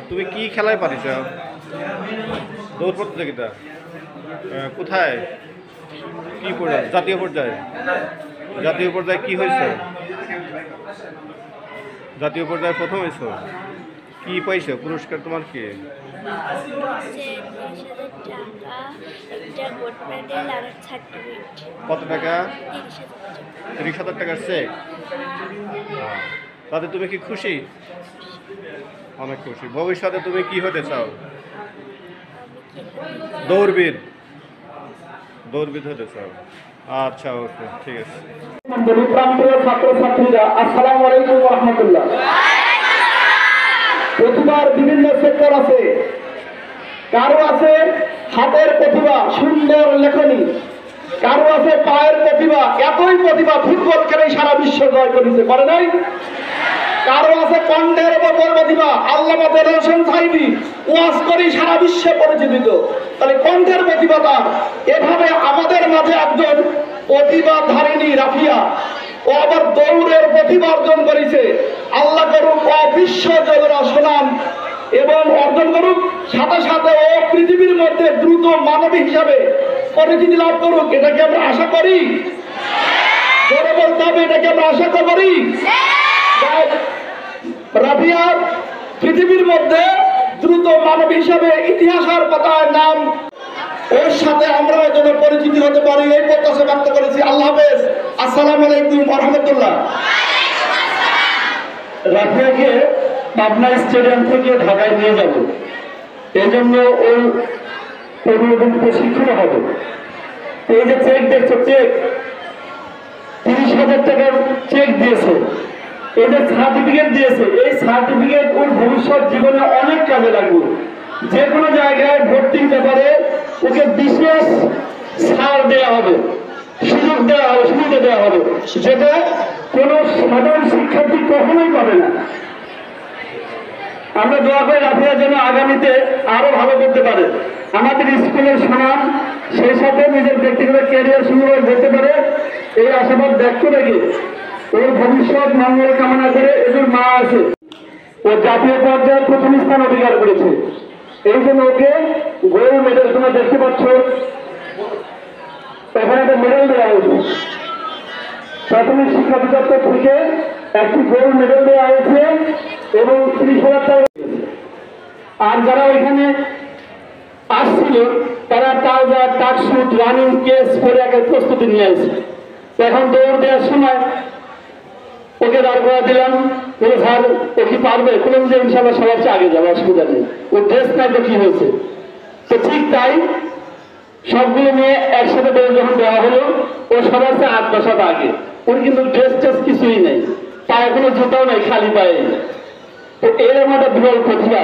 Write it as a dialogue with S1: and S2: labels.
S1: তুমি কি খেলায় পারিস? দৌড় প্রতিযোগিতা কোথায়? কি পর্যায়ে? জাতীয় পর্যায়ে। জাতীয় পর্যায়ে কি হয়েছে? জাতীয় পর্যায়ে প্রথম হয়েছ। কি পাইছো পুরস্কার? তোমার কি? কত টাকা? 30,000 টাকার চেক। তাতে তুমি কি খুশি? অনেক খুশি। ভবিষ্যতে তুমি কি হতে চাও? দৌড়বিদ। দৌড়বিদ হতে চাও? আচ্ছা, ওকে, ঠিক আছে।
S2: ছাত্রছাত্রীরা আসসালামু আলাইকুম ওয়া রাহমাতুল্লাহ। প্রতিভার বিভিন্ন সেক্টর আছে। কারো আছে হাতের প্রতিভা, সুন্দর লেখনী। কারো আছে পায়ের প্রতিভা, এতই প্রতিভা ফুটবল খেলে সারা বিশ্ব জয় করেছে, করে নাই? কারো আছে কণ্ঠের প্রতিভা, আল্লামা দেলোয়ার হোসেন সাঈদী ওয়াজ করে সারা বিশ্বে পরিচিত। তাহলে কণ্ঠের প্রতিভা তার। এভাবে আমাদের মাঝে একজন প্রতিভাধারিণী রাফিয়া, ও আবার দৌড়ের প্রতিভা অর্জন করেছে। আল্লাহ করুক ও বিশ্ব জগৎ সুনাম এবং অর্জন করুক, সাথে সাথে ও পৃথিবীর মধ্যে দ্রুত মানবী হিসাবে পরিচিতি লাভ করুক। এটাকে আমরা আশা করি। জোরে বলতে হবে, এটাকে আমরা আশা করি। রাফিয়া পৃথিবীর মধ্যে দ্রুত মানব হিসাবে ইতিহাসের পাতায় নাম, ওর সাথে আমরা যেন পরিচিতি হতে পারি এই প্রত্যাশা ব্যক্ত করেছি। আল্লাহ হাফেজ। আসসালামু আলাইকুম ওয়া রাহমাতুল্লাহ। রাফিয়াকে পাবনা স্টেডিয়াম থেকে ঢাকায় নিয়ে যাব, এই জন্য ওই প্রশিক্ষণ হবে। এই যে চেক দেখছো, চেক 30,000 টাকার চেক দিয়েছে। এই যে সার্টিফিকেট দিয়েছে, এই সার্টিফিকেট ওর ভবিষ্যৎ জীবনে অনেক কাজে লাগবে। যে কোনো জায়গায় ভর্তির ব্যাপারে ওকে বিশেষ ছাড় দেওয়া হবে, সুযোগ দেওয়া হবে, সুবিধা দেওয়া হবে, যেটা কোনো সাধারণ শিক্ষার্থী কখনোই পাবে না। আমরা দোয়া করি রাফিয়া যেন আগামীতে আরো ভালো করতে পারে, আমাদের স্কুলের সুনাম, সেই সাথে নিজের ব্যক্তিগত ক্যারিয়ার সুন্দর করতে পারে, এই আশাবাদ ব্যক্ত রেখে ওর ভবিষ্যৎ মঙ্গল কামনা করে এদের মা আছে, ও জাতীয় পর্যায়ে প্রথম স্থান অধিকার করেছে। এই জন্য ওকে গোল্ড মেডেল, তোমরা দেখতে পাচ্ছ এখানে একটা মেডেল দেওয়া হয়েছে। প্রাথমিক শিক্ষা অধিদপ্তর থেকে একটি গোল্ড মেডেল দেওয়া হয়েছে এবং 30,000 টাকা। আর যারা ওইখানে আসছিল তারা ট্রাউজার, ট্রাকস্যুট, রানিং কেস করে একটা প্রস্তুতি নিয়ে আসছে। এখন দৌড় দেওয়ার সময় ওকে দাঁড় করা দিলাম, বলে স্যার ও কি পারবে? বললাম যে ইনশাল্লাহ সবার চেয়ে আগে যাবো, অসুবিধা নেই। ওর ড্রেস নাই তো কি হয়েছে? তো ঠিক তাই সবগুলো নিয়ে একসাথে দৌড় যখন দেওয়া হলো, ও সবার চেয়ে 8-10 হাত আগে। ওর কিন্তু ড্রেস টেস কিছুই নেই, পায়ে কোনো জুতাও নেই, খালি পায়ে। তো এরকম একটা বিরল প্রতিভা